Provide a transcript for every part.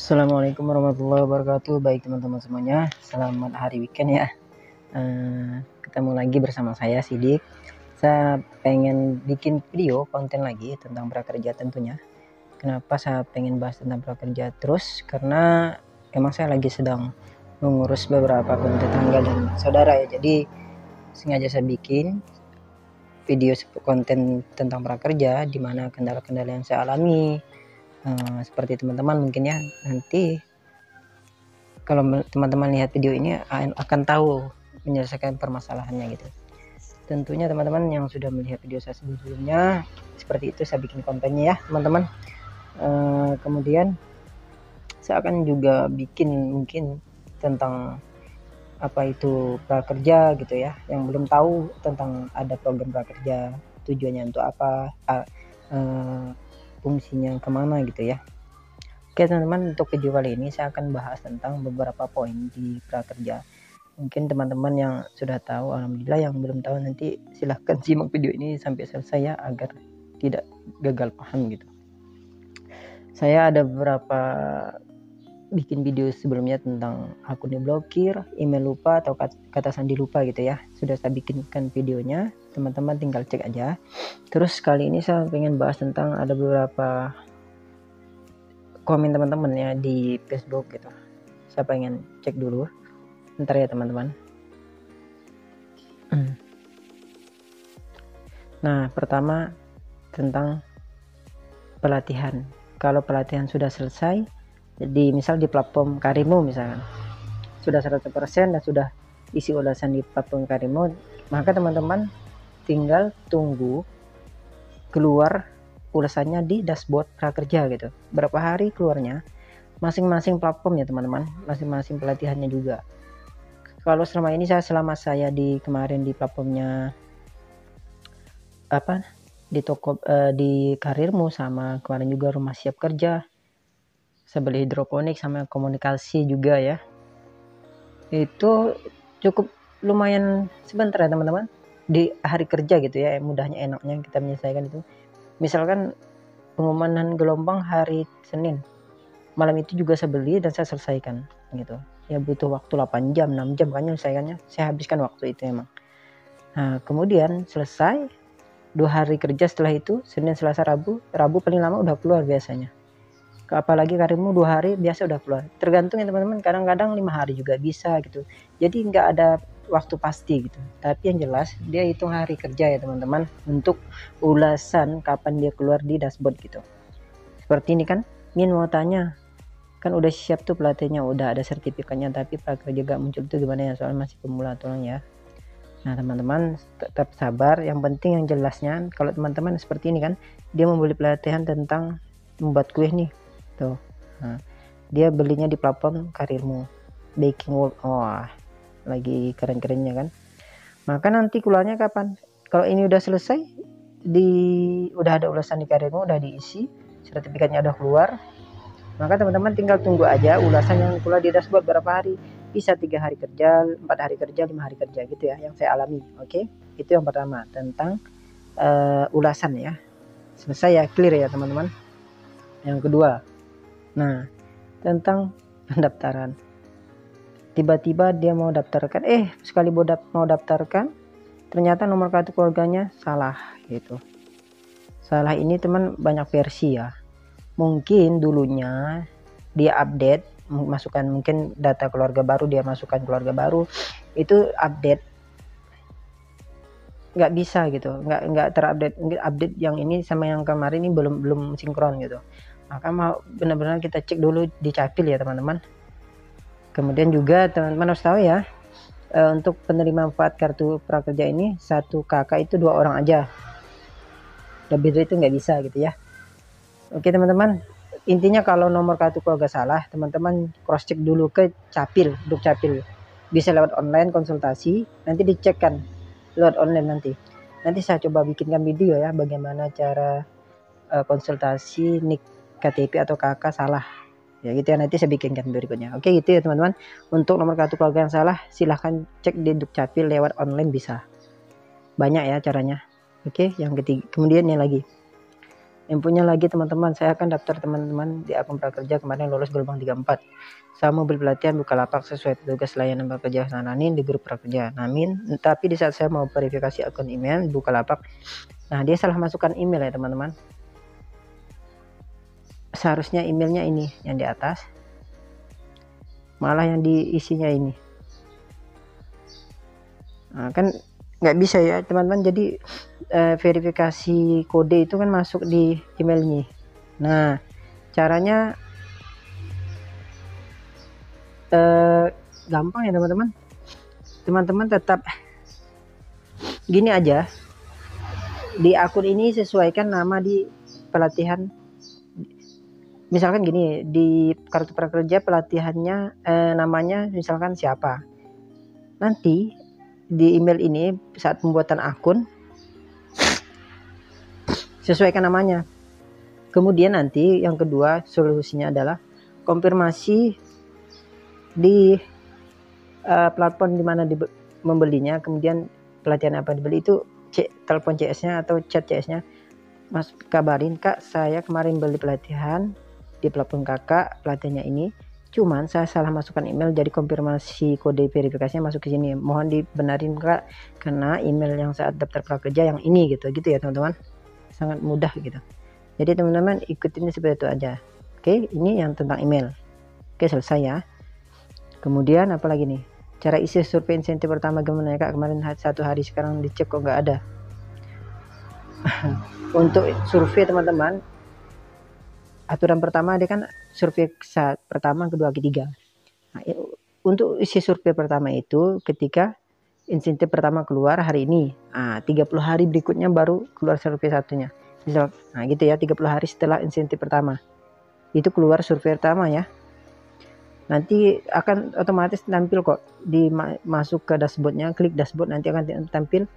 Assalamualaikum warahmatullahi wabarakatuh. Baik teman-teman semuanya, selamat hari weekend ya. Ketemu lagi bersama saya Sidik. Saya pengen bikin video konten lagi tentang prakerja tentunya. Kenapa saya pengen bahas tentang prakerja terus? Karena emang saya lagi sedang mengurus beberapa konten tetangga dan saudara ya. Jadi sengaja saya bikin video konten tentang prakerja, di mana kendala-kendala yang saya alami. Seperti teman-teman mungkin ya, nanti kalau teman-teman lihat video ini akan tahu menyelesaikan permasalahannya gitu. Tentunya teman-teman yang sudah melihat video saya sebelumnya, seperti itu saya bikin kontennya ya teman-teman. Kemudian saya akan juga bikin mungkin tentang apa itu prakerja gitu ya, yang belum tahu tentang ada program prakerja, tujuannya untuk apa, fungsinya kemana gitu ya. Oke teman-teman, untuk video kali ini saya akan bahas tentang beberapa poin di prakerja. Mungkin teman-teman yang sudah tahu, alhamdulillah. Yang belum tahu nanti silahkan simak video ini sampai selesai ya, agar tidak gagal paham gitu. Saya ada beberapa bikin video sebelumnya tentang akun diblokir, email lupa atau kata sandi lupa gitu ya. Sudah saya bikinkan videonya, teman-teman tinggal cek aja. Terus kali ini saya pengen bahas tentang ada beberapa komen teman-teman ya di Facebook gitu. Saya pengen cek dulu, ntar ya teman-teman. Nah, pertama tentang pelatihan. Kalau pelatihan sudah selesai, jadi misal di platform Karimo misalkan sudah 100% dan sudah isi ulasan di platform Karimo, maka teman-teman tinggal tunggu keluar ulasannya di dashboard prakerja gitu. Berapa hari keluarnya, masing-masing platform ya teman-teman, masing-masing pelatihannya juga. Kalau selama saya di kemarin di platformnya apa, di toko di Karirmu, sama kemarin juga Rumah Siap Kerja, saya beli hidroponik sama komunikasi juga ya, itu cukup lumayan sebentar ya teman-teman, di hari kerja gitu ya, mudahnya enaknya kita menyelesaikan itu. Misalkan pengumuman gelombang hari Senin, malam itu juga saya beli dan saya selesaikan gitu ya, butuh waktu 8 jam 6 jam kan menyelesaikannya, saya habiskan waktu itu emang. Nah kemudian selesai 2 hari kerja setelah itu, Senin Selasa Rabu paling lama udah keluar biasanya. Apalagi Karimo 2 hari biasa udah keluar, tergantung ya teman-teman, kadang-kadang 5 hari juga bisa gitu. Jadi nggak ada waktu pasti gitu, tapi yang jelas dia hitung hari kerja ya teman-teman, untuk ulasan kapan dia keluar di dashboard gitu. Seperti ini kan, Min mau tanya, kan udah siap tuh pelatihannya, udah ada sertifikatnya, tapi prakerja gak muncul tuh gimana ya, soalnya masih pemula, tolong ya. Nah teman-teman tetap sabar, yang penting yang jelasnya. Kalau teman-teman seperti ini kan, dia membeli pelatihan tentang membuat kue nih tuh, nah, dia belinya di platform Karirmu, Baking World, lagi keren-kerennya kan. Maka nanti keluarnya kapan? Kalau ini udah selesai, udah ada ulasan di Karirmu, udah diisi, sertifikatnya udah keluar, maka teman-teman tinggal tunggu aja ulasan yang keluar di dashboard berapa hari. Bisa 3 hari kerja, 4 hari kerja, 5 hari kerja gitu ya, yang saya alami. Oke, itu yang pertama tentang ulasan ya, selesai ya, clear ya teman-teman. Yang kedua, nah tentang pendaftaran. Tiba-tiba dia mau daftarkan, sekali mau daftarkan ternyata nomor kartu keluarganya salah gitu. Salah ini teman banyak versi ya, mungkin dulunya dia update, masukkan mungkin data keluarga baru, dia masukkan keluarga baru, itu update nggak bisa gitu, nggak terupdate, update yang ini sama yang kemarin ini belum sinkron gitu. Maka mau benar-benar kita cek dulu di Capil ya teman-teman. Kemudian juga teman-teman harus tahu ya, untuk penerima manfaat kartu prakerja ini, satu kakak itu 2 orang aja, lebih dari itu nggak bisa gitu ya. Oke teman-teman, intinya kalau nomor kartu keluarga salah, teman-teman cross check dulu ke Capil, Duk Capil. Bisa lewat online konsultasi, nanti dicekkan lewat online nanti saya coba bikinkan video ya, bagaimana cara konsultasi nik KTP atau KK salah ya gitu ya, nanti saya bikinkan berikutnya. Oke gitu ya teman-teman. Untuk nomor kartu keluarga yang salah, silahkan cek di Dukcapil lewat online, bisa banyak ya caranya. Oke, yang ketiga, kemudian yang lagi Infonya lagi teman-teman, saya akan daftar teman-teman di akun prakerja kemarin lolos gelombang 34. Saya mau beli pelatihan Bukalapak sesuai tugas layanan prakerja sananin di grup prakerja. Tapi di saat saya mau verifikasi akun email Bukalapak, nah dia salah masukkan email ya teman-teman. Seharusnya emailnya ini yang di atas, malah yang diisinya ini. Nah, kan nggak bisa ya teman-teman. Jadi verifikasi kode itu kan masuk di email ini. Nah caranya gampang ya teman-teman. Teman-teman tetap gini aja, di akun ini sesuaikan nama di pelatihan. Misalkan gini, di kartu prakerja pelatihannya namanya misalkan siapa. Nanti di email ini saat pembuatan akun sesuaikan namanya. Kemudian nanti yang kedua solusinya adalah konfirmasi di platform di mana membelinya, kemudian pelatihan apa dibeli itu telepon CS-nya atau chat CS-nya, Mas kabarin Kak, saya kemarin beli pelatihan di platform Kakak, pelatihannya ini, cuman saya salah masukkan email, jadi konfirmasi kode verifikasinya masuk ke sini, mohon dibenarin Kak, karena email yang saat daftar prakerja yang ini gitu ya teman-teman. Sangat mudah gitu. Jadi teman-teman ikutin seperti itu aja. Oke, ini yang tentang email. Oke, selesai ya. Kemudian apalagi nih, cara isi survei insentif pertama gimana ya Kak, kemarin 1 hari, sekarang dicek kok nggak ada. Untuk survei teman-teman, aturan pertama dia kan survei saat pertama, kedua, ketiga. Nah, untuk isi survei pertama itu ketika insentif pertama keluar hari ini, 30 hari berikutnya baru keluar survei satunya. Misal, nah gitu ya, 30 hari setelah insentif pertama itu keluar survei pertama ya. Nanti akan otomatis tampil kok, masuk ke dashboardnya, klik dashboard, nanti akan tampil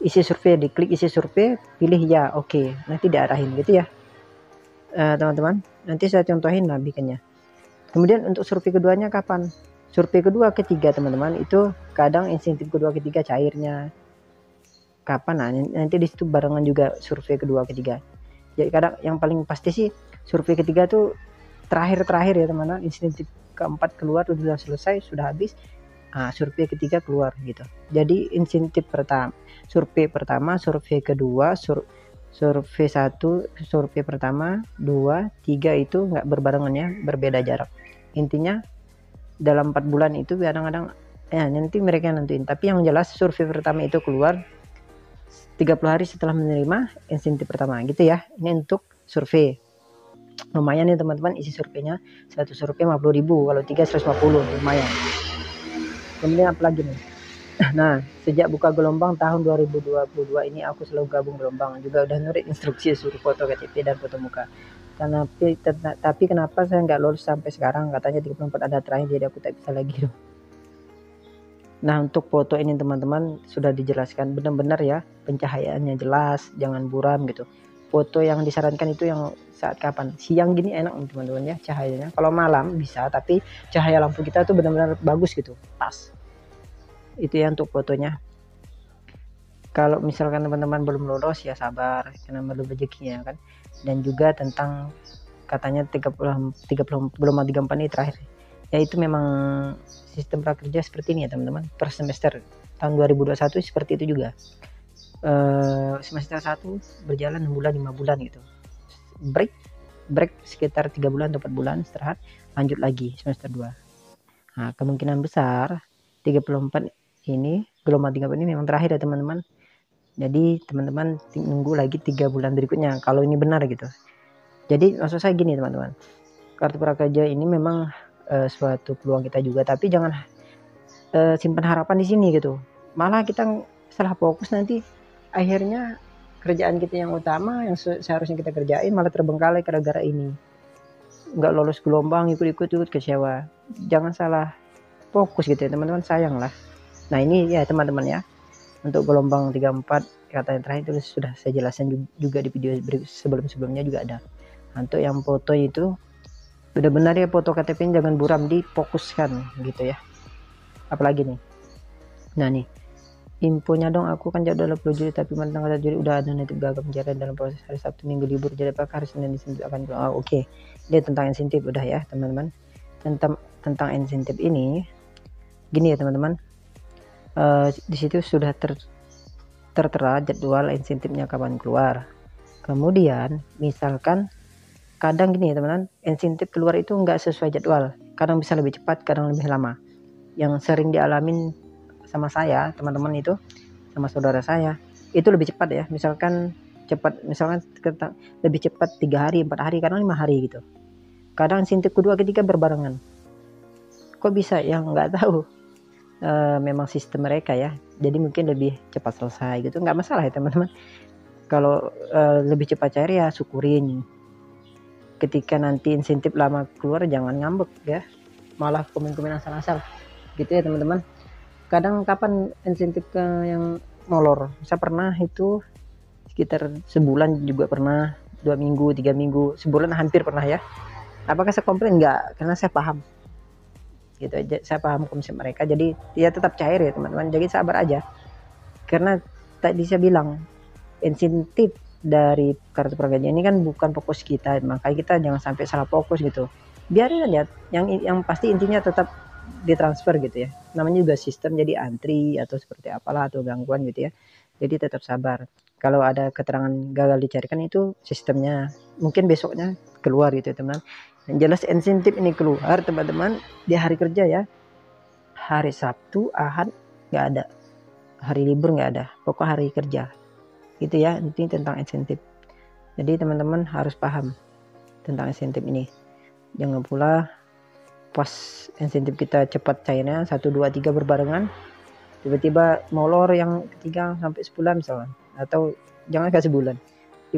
isi survei, diklik isi survei, pilih ya, oke, nanti diarahin gitu ya teman-teman. Nanti saya contohin lah bikinnya. Kemudian untuk survei keduanya kapan? Survei kedua ketiga teman-teman, itu kadang insentif kedua ketiga cairnya kapan, nah nanti disitu barengan juga survei kedua ketiga. Jadi kadang yang paling pasti sih survei ketiga tuh terakhir ya teman-teman, insentif keempat keluar sudah selesai, sudah habis, survei ketiga keluar gitu. Jadi insentif pertama, survei pertama, survei kedua, survei 1, survei pertama, 2, 3 itu nggak berbarengan ya, berbeda jarak. Intinya dalam 4 bulan itu kadang-kadang nanti mereka nentuin, tapi yang jelas survei pertama itu keluar 30 hari setelah menerima insentif pertama gitu ya. Ini untuk survei. Lumayan nih teman-teman, isi surveinya satu survei 50.000, kalau 3 150, lumayan. Kemudian apa lagi nih? Nah, sejak buka gelombang tahun 2022 ini aku selalu gabung gelombang, juga udah nulis instruksi suruh foto KTP dan foto muka. Tapi kenapa saya nggak lolos sampai sekarang? Katanya 34 ada terakhir, jadi aku tak bisa lagi. Nah, untuk foto ini teman-teman sudah dijelaskan benar-benar ya, pencahayaannya jelas, jangan buram gitu. Foto yang disarankan itu yang saat kapan? Siang gini enak teman-teman ya cahayanya. Kalau malam bisa, tapi cahaya lampu kita tuh benar-benar bagus gitu, pas. Itu ya untuk fotonya. Kalau misalkan teman-teman belum lolos ya sabar, karena belum rezekinya kan. Dan juga tentang katanya 30 gelombang 34 ini terakhir. Ya itu memang sistem prakerja seperti ini ya teman-teman, per semester. Tahun 2021 seperti itu juga. Semester 1 berjalan 6 bulan 5 bulan gitu, break sekitar 3 bulan atau 4 bulan, istirahat, lanjut lagi semester 2. Nah kemungkinan besar 34 ini gelombang 34 ini memang terakhir ya teman-teman. Jadi teman-teman tunggu lagi 3 bulan berikutnya kalau ini benar gitu. Jadi maksud saya gini teman-teman, kartu prakerja ini memang suatu peluang kita juga, tapi jangan simpan harapan di sini gitu. Malah kita salah fokus, nanti akhirnya kerjaan kita yang utama yang seharusnya kita kerjain malah terbengkalai gara-gara ini. Nggak lolos gelombang, ikut kecewa. Jangan salah fokus gitu ya teman-teman, sayang lah. Nah ini ya teman-teman ya, untuk gelombang 34 kata yang terakhir itu sudah saya jelaskan juga di video sebelum-sebelumnya juga ada. Nah, untuk yang foto itu benar-benar ya, foto KTP jangan buram, difokuskan gitu ya. Apalagi nih, nah nih infonya dong, aku kan jadwal 20 Juli tapi tanggal 1 Juli udah ada notif gagal pencarian dalam proses hari Sabtu Minggu libur, jadi apakah hari Senin insentif akan keluar? Oke. Dia tentang insentif udah ya teman-teman. Tentang insentif ini gini ya teman-teman, di situ sudah tertera jadwal insentifnya kapan keluar. Kemudian misalkan kadang gini ya teman-teman, insentif keluar itu nggak sesuai jadwal, kadang bisa lebih cepat, kadang lebih lama. Yang sering dialamin sama saya teman-teman itu, sama saudara saya itu lebih cepat ya, misalkan lebih cepat 3 hari 4 hari, kadang 5 hari gitu. Kadang insentif kedua ketiga berbarengan. Kok bisa ya, nggak tahu. Memang sistem mereka ya, jadi mungkin lebih cepat selesai gitu, nggak masalah ya teman-teman. Kalau lebih cepat cair ya syukurin. Ketika nanti insentif lama keluar jangan ngambek ya, malah komen-komen asal-asal gitu ya teman-teman. Kadang kapan insentif yang molor, saya pernah itu sekitar sebulan juga pernah, 2 minggu 3 minggu, sebulan hampir pernah ya. Apakah saya komplain? Enggak, karena saya paham gitu aja, saya paham konsep mereka, jadi dia tetap cair ya teman-teman, jadi sabar aja. Karena tadi saya bilang insentif dari kartu prakerja ini kan bukan fokus kita, makanya kita jangan sampai salah fokus gitu, biarin aja. Yang pasti intinya tetap ditransfer gitu ya, namanya juga sistem, jadi antri atau seperti apalah atau gangguan gitu ya, jadi tetap sabar. Kalau ada keterangan gagal dicarikan itu sistemnya, mungkin besoknya keluar gitu ya teman. Yang jelas insentif ini keluar teman-teman di hari kerja ya, hari Sabtu Ahad nggak ada, hari libur nggak ada, pokok hari kerja gitu ya. Ini tentang insentif, jadi teman-teman harus paham tentang insentif ini. Jangan pula pas insentif kita cepat cairnya 1 2 3 berbarengan, tiba-tiba molor yang ketiga sampai sebulan misalnya, atau jangan kayak sebulan,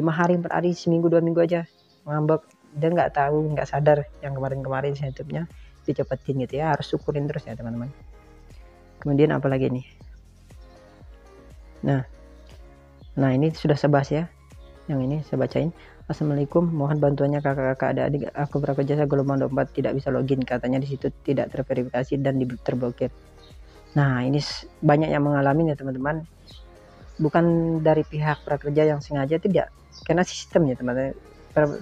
5 hari 4 hari, seminggu 2 minggu aja ngambek, dan nggak tahu, nggak sadar yang kemarin-kemarin insentifnya dicepetin gitu ya. Harus syukurin terus ya teman-teman. Kemudian apalagi nih, nah ini sudah saya bahas ya, yang ini saya bacain. Assalamualaikum, mohon bantuannya kakak-kakak adik-adik, aku prakerja gelombang 24 tidak bisa login, katanya di situ tidak terverifikasi dan terblokir. Nah ini banyak yang mengalami ya teman-teman, bukan dari pihak prakerja yang sengaja, tidak, karena sistemnya teman-teman.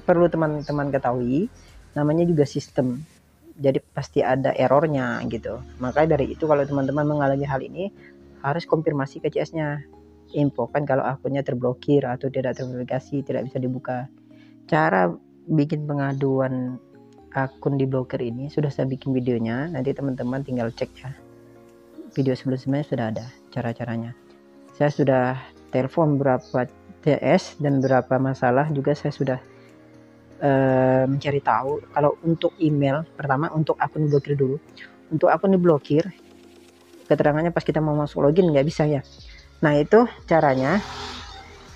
Perlu teman-teman ketahui, namanya juga sistem, jadi pasti ada errornya gitu. Makanya dari itu kalau teman-teman mengalami hal ini harus konfirmasi ke CS-nya, infokan kalau akunnya terblokir atau tidak terverifikasi, tidak bisa dibuka. Cara bikin pengaduan akun diblokir ini sudah saya bikin videonya, nanti teman-teman tinggal cek ya, video sebelumnya sudah ada cara-caranya. Saya sudah telepon berapa TS dan berapa masalah juga saya sudah mencari tahu. Kalau untuk email, pertama untuk akun diblokir dulu. Untuk akun diblokir, keterangannya pas kita mau masuk login nggak bisa ya. Nah itu caranya,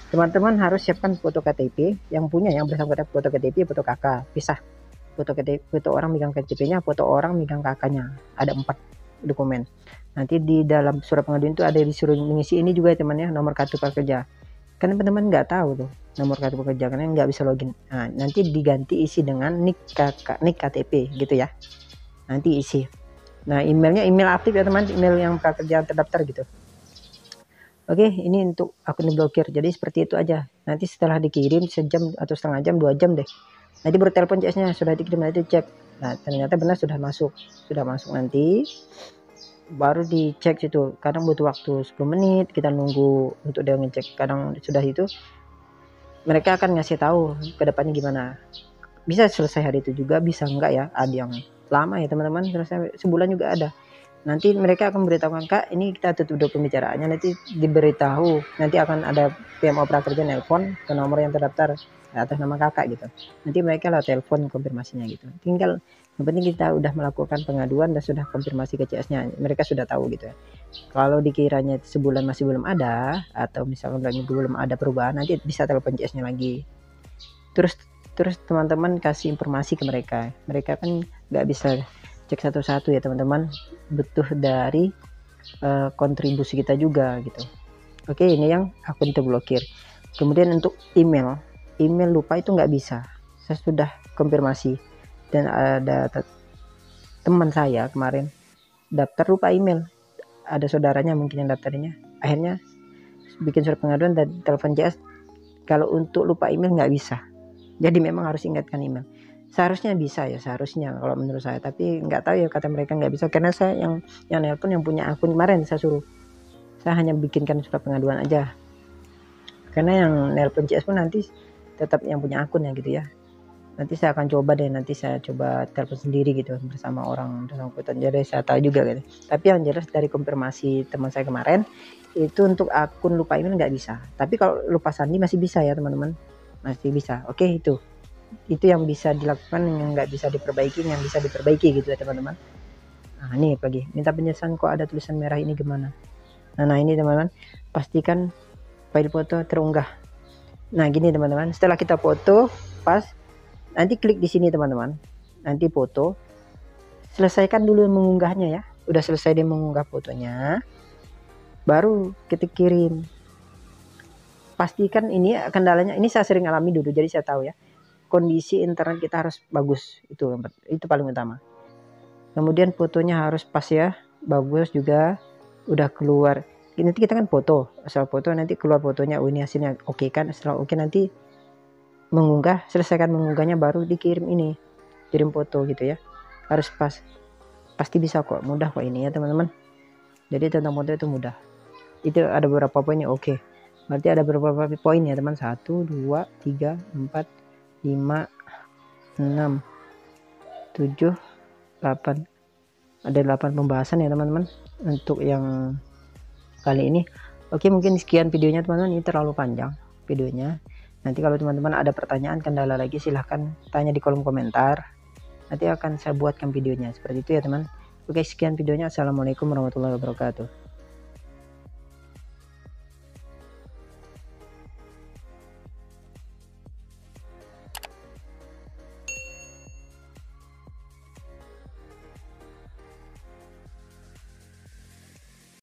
teman-teman harus siapkan foto KTP yang punya, yang bersangkutan foto KTP, foto kakak, pisah. Foto KTP, foto orang megang KTP-nya, foto orang megang kakaknya, ada 4 dokumen. Nanti di dalam surat pengaduan itu ada disuruh mengisi ini juga ya teman ya, nomor kartu prakerja. Kan teman-teman nggak tahu tuh nomor kartu prakerja karena nggak bisa login. Nah, nanti diganti isi dengan nik KTP gitu ya. Nanti isi. Nah, emailnya email aktif ya teman, email yang prakerja terdaftar gitu. Oke, ini untuk akun diblokir. Jadi seperti itu aja. Nanti setelah dikirim sejam atau setengah jam, 2 jam deh. Nanti baru telepon CS-nya, sudah dikirim, nanti cek. Nah, ternyata benar sudah masuk. Sudah masuk, nanti baru dicek situ. Kadang butuh waktu 10 menit kita nunggu untuk dia ngecek. Kadang sudah itu mereka akan ngasih tahu ke depannya gimana. Bisa selesai hari itu juga, bisa enggak ya. Ada yang lama ya teman-teman, selesai sebulan juga ada. Nanti mereka akan beritahukan, Kak ini kita tutup dulu pembicaraannya, nanti diberitahu, nanti akan ada PMO prakerja nelpon ke nomor yang terdaftar atas nama kakak gitu. Nanti mereka lah telepon konfirmasinya gitu. Tinggal yang penting kita udah melakukan pengaduan dan sudah konfirmasi ke CS-nya, mereka sudah tahu gitu ya. Kalau dikiranya sebulan masih belum ada, atau misalkan minggu belum ada perubahan, nanti bisa telepon CS-nya lagi. Terus teman-teman kasih informasi ke mereka. Mereka kan nggak bisa cek satu-satu ya teman-teman, butuh dari kontribusi kita juga gitu. Oke, ini yang akun terblokir. Kemudian untuk email lupa itu nggak bisa, saya sudah konfirmasi. Dan ada teman saya kemarin daftar lupa email, ada saudaranya mungkin yang daftarnya, akhirnya bikin surat pengaduan dan telepon CS. Kalau untuk lupa email nggak bisa, jadi memang harus ingatkan email. Seharusnya bisa ya, seharusnya kalau menurut saya, tapi nggak tahu ya, kata mereka nggak bisa, karena saya yang nelpon yang punya akun kemarin, saya hanya bikinkan surat pengaduan aja, karena yang nelpon CS pun nanti tetap yang punya akun ya gitu ya. Nanti saya akan coba deh, nanti saya coba telepon sendiri gitu bersama orang bersangkutan, jadi saya tahu juga gitu. Tapi yang jelas dari konfirmasi teman saya kemarin itu untuk akun lupa email nggak bisa, tapi kalau lupa sandi masih bisa ya teman-teman, masih bisa. Oke, itu yang bisa dilakukan, yang nggak bisa diperbaiki, yang bisa diperbaiki gitu ya teman-teman. Nah ini lagi minta penjelasan kok ada tulisan merah ini gimana. Nah ini teman-teman, pastikan file foto terunggah. Nah gini teman-teman, setelah kita foto pas, nanti klik di sini teman-teman, nanti foto, selesaikan dulu mengunggahnya ya. Udah selesai dia mengunggah fotonya, baru kita kirim. Pastikan ini kendalanya, ini saya sering alami dulu, jadi saya tahu ya, kondisi internet kita harus bagus, itu paling utama. Kemudian fotonya harus pas ya, bagus juga, udah keluar. Nanti kita kan foto, asal foto nanti keluar fotonya, oh ini hasilnya oke kan. Setelah oke nanti mengunggah, selesaikan mengunggahnya baru dikirim ini, kirim foto gitu ya, harus pas. Pasti bisa kok, mudah kok ini ya teman-teman. Jadi tentang foto itu mudah. Itu ada beberapa poinnya, oke. Berarti ada beberapa poin ya teman, 1, 2, 3, 4, 5, 6, 7, 8. Ada 8 pembahasan ya teman-teman untuk yang kali ini. Oke, mungkin sekian videonya teman-teman, ini terlalu panjang videonya. Nanti kalau teman-teman ada pertanyaan, kendala lagi, silahkan tanya di kolom komentar, nanti akan saya buatkan videonya seperti itu ya teman. Oke, sekian videonya. Assalamualaikum warahmatullahi wabarakatuh.